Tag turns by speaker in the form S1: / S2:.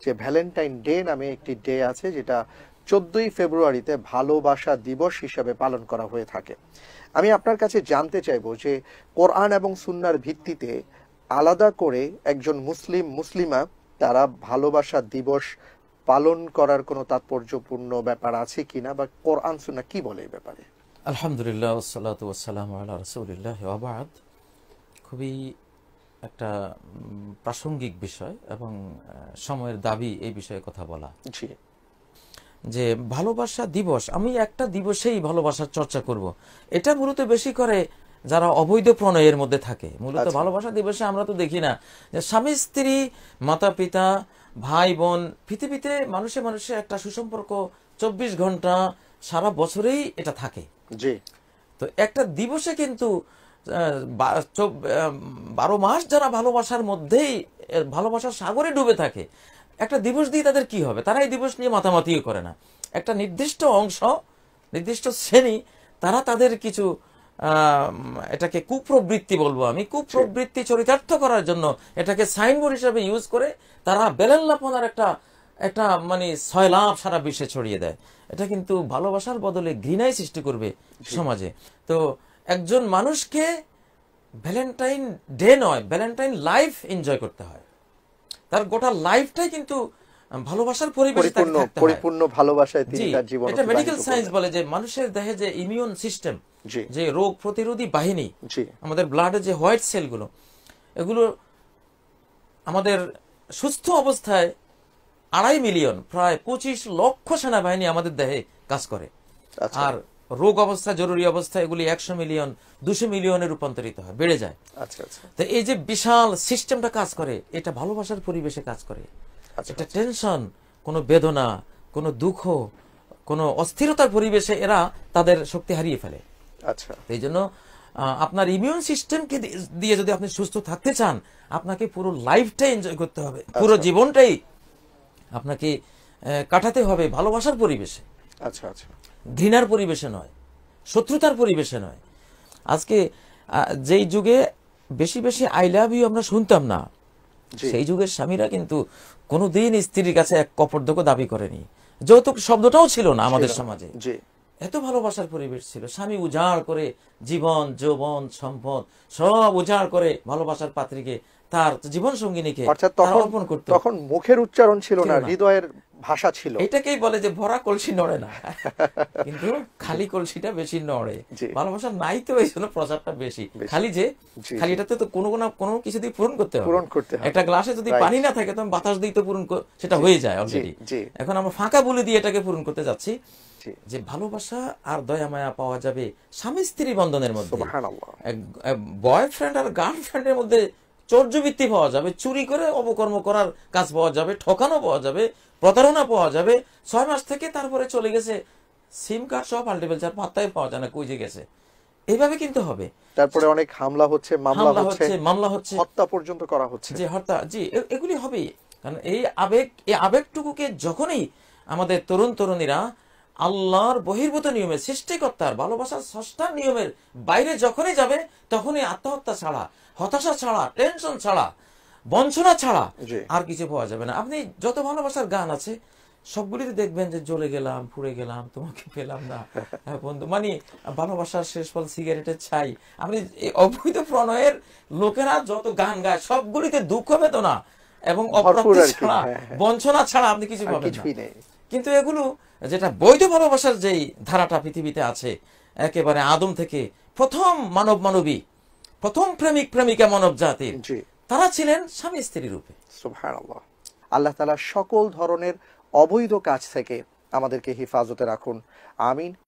S1: যে Valentine day নামে একটি ডে আছে, যেটা 14ই ফেব্রুয়ারিতে ভালোবাসা দিবস হিসাবে পালন করা হয়ে থাকে। আমি আপনার কাছে জানতে চাইবো যে কোরআন এবং সুন্নাহর ভিত্তিতে আলাদা করে একজন মুসলিমা তারা ভালোবাসা দিবস পালন করার কোনো তাৎপর্যপূর্ণ ব্যাপার আছে কিনা, বা কোরআন সুন্নাহ কি বলে এই ব্যাপারে?
S2: আলহামদুলিল্লাহ ওয়াসসালাতু ওয়াসসালামু আলা রাসূলিল্লাহ ওয়া বা'দ। খুবই একটা প্রাসঙ্গিক বিষয় এবং সময়ের দাবি এই বিষয়ে কথা বলা।
S1: জি,
S2: যে ভালোবাসা দিবস, আমি একটা দিবসেই ভালোবাসার চর্চা করব, এটা মূলত বেশি করে যারা অবৈধ প্রণয়ের মধ্যে থাকে। মূলত ভালোবাসা দিবসে আমরা তো দেখি না যে স্বামী স্ত্রী, মাতা পিতা, ভাই বোন, পৃথিবীতে মানুষে মানুষে একটা সুসম্পর্ক 24 ঘন্টা সারা বছরেই এটা থাকে।
S1: জি,
S2: তো একটা দিবসে কিন্তু 12 মাস যারা ভালোবাসার মধ্যেই ভালোবাসার সাগরে ডুবে থাকে, একটা দিবস দিয়ে তাদের কি হবে? তারা এই দিবস নিয়ে মাতামাতিও করে না। একটা নির্দিষ্ট অংশ, নির্দিষ্ট শ্রেণী, তারা তাদের কিছু এটাকে কুপ্রবৃত্তি বলবো আমি, কুপ্রবৃত্তি চরিতার্থ করার জন্য এটাকে সাইনবোর্ড হিসাবে ইউজ করে তারা বেলাল্লাপনার একটা মানে সয়লাভ সারা বিশ্বে ছড়িয়ে দেয়। এটা কিন্তু ভালোবাসার বদলে ঘৃণাই সৃষ্টি করবে সমাজে। তো একজন মানুষকে ভ্যালেন্টাইন ডে নয়, ভ্যালেন্টাইন লাইফ এনজয় করতে হয়। তার গোটা লাইফটাই কিন্তু ভালোবাসার পরিবেশে থাকতে হয়,
S1: পরিপূর্ণ ভালোবাসায় তিনি তার জীবন।
S2: এটা মেডিকেল সায়েন্স বলে যে মানুষের দেহে যে ইমিউন সিস্টেম, যে রোগ প্রতিরোধী বাহিনী, আমাদের ব্লাডে যে হোয়াইট সেলগুলো, এগুলো আমাদের সুস্থ অবস্থায় 2.5 মিলিয়ন, প্রায় 25 লক্ষ সেনাবাহিনী আমাদের দেহে কাজ করে। আর রোগ অবস্থা, জরুরি অবস্থা, এগুলি 100 মিলিয়ন, 200 মিলিয়নে রূপান্তরিত হয়, বেড়ে যায়। তো এই যে বিশাল সিস্টেমটা কাজ করে, এটা ভালোবাসার পরিবেশে কাজ করে। এটা টেনশন, কোনো বেদনা, কোনো দুঃখ, কোনো অস্থিরতার পরিবেশে এরা তাদের শক্তি হারিয়ে ফেলে। এই জন্য আপনার ইমিউন সিস্টেমকে দিয়ে যদি আপনি সুস্থ থাকতে চান, আপনাকে পুরো লাইফটাই এনজয় করতে হবে, পুরো জীবনটাই আপনাকে কাটাতে হবে ভালোবাসার পরিবেশে, ঘৃণার পরিবেশে নয়, শত্রুতার পরিবেশে নয়। আজকে যেই যুগে বেশি বেশি আই লাভ ইউ আমরা শুনতাম না, সেই যুগের স্বামীরা কিন্তু কোনোদিন স্ত্রীর কাছে এক কপর্দক দাবি করেনি। যৌতুক শব্দটাও ছিল না আমাদের সমাজে, এত ভালোবাসার পরিবেশ ছিল। স্বামী উজাড় করে জীবন, যৌবন, সম্পদ সব উজাড় করে ভালোবাসার পাত্রীকে, তার জীবন সঙ্গিনীকে অর্পণ করত।
S1: তখন মুখের উচ্চারণ ছিল না, হৃদয়ের ভাষা ছিল।
S2: এটাকেই বলে যে ভরা কলসি নড়ে না, কিন্তু খালি কলসিটা বেশি নড়ে। ভালোবাসা নাই তো এই জন্য প্রচারটা বেশি। খালি এটাতে তো কোনো কিছু দিয়ে পূরণ করতে হবে। একটা গ্লাসে যদি পানি না থাকে, তখন বাতাস দিয়ে তো পূরণ সেটা হয়ে যায় অলরেডি। এখন আমরা ফাঁকা বলে দিয়ে এটাকে পূরণ করতে যাচ্ছি। যে ভালোবাসা আর দয়া মায়া পাওয়া যাবে স্বামী স্ত্রী বন্ধনের মধ্যে, বয়ফ্রেন্ড আর গার্লফ্রেন্ডের মধ্যে চর্যবৃত্তি পাওয়া যাবে, চুরি করে অপকর্ম করার কাজ পাওয়া যাবে, ঠকানো পাওয়া যাবে, প্রতারণা পাওয়া যাবে। 6 মাস থেকে তারপরে চলে গেছে, সিম কার্ড সব পাল্টে ফেলছে, আর পাত্তাই পাওয়া যায় না কই যে গেছে। এইভাবে কিন্তু হবে।
S1: তারপরে অনেক হামলা হচ্ছে, মামলা হচ্ছে, হত্যা পর্যন্ত করা হচ্ছে।
S2: এগুলি হবে। কারণ এই আবেগটুকুকে যখনই আমাদের তরুণ তরুণীরা আল্লাহর বহির্ভূত নিয়মে, সৃষ্টিকর্তার ভালোবাসার স্রষ্টার নিয়মের বাইরে যখনই যাবে, তখনই আত্মহত্যা ছাড়া, হতাশা ছাড়া, টেনশন ছাড়া, বঞ্চনা ছাড়া আর কিছু পাওয়া যাবে না। আপনি যত ভালোবাসার গান আছে সবগুলিতে দেখবেন যে জ্বলে গেলাম, পুড়ে গেলাম, তোমাকে পেলাম না বন্ধু, মানে ভালোবাসার শেষ ফল সিগারেটের ছাই। আপনি অবৈধ প্রণয়ের লোকেরা যত গান গায় সবগুলিতে দুঃখ বেদনা এবং অপ্রাপ্তি ছাড়া, বঞ্চনা ছাড়া আপনি কিছু পাবেন না। কিন্তু এগুলো যেটা বৈধ ভালোবাসার যেই ধারাটা পৃথিবীতে আছে, একেবারে আদম থেকে প্রথম মানবী, প্রথম প্রেমিক প্রেমিকা মানব জাতির, তারা ছিলেন স্বামী স্ত্রী রূপে।
S1: সুবহানাল্লাহ। আল্লাহ তাআলা সকল ধরনের অবৈধ কাজ থেকে আমাদেরকে হেফাজতে রাখুন, আমিন।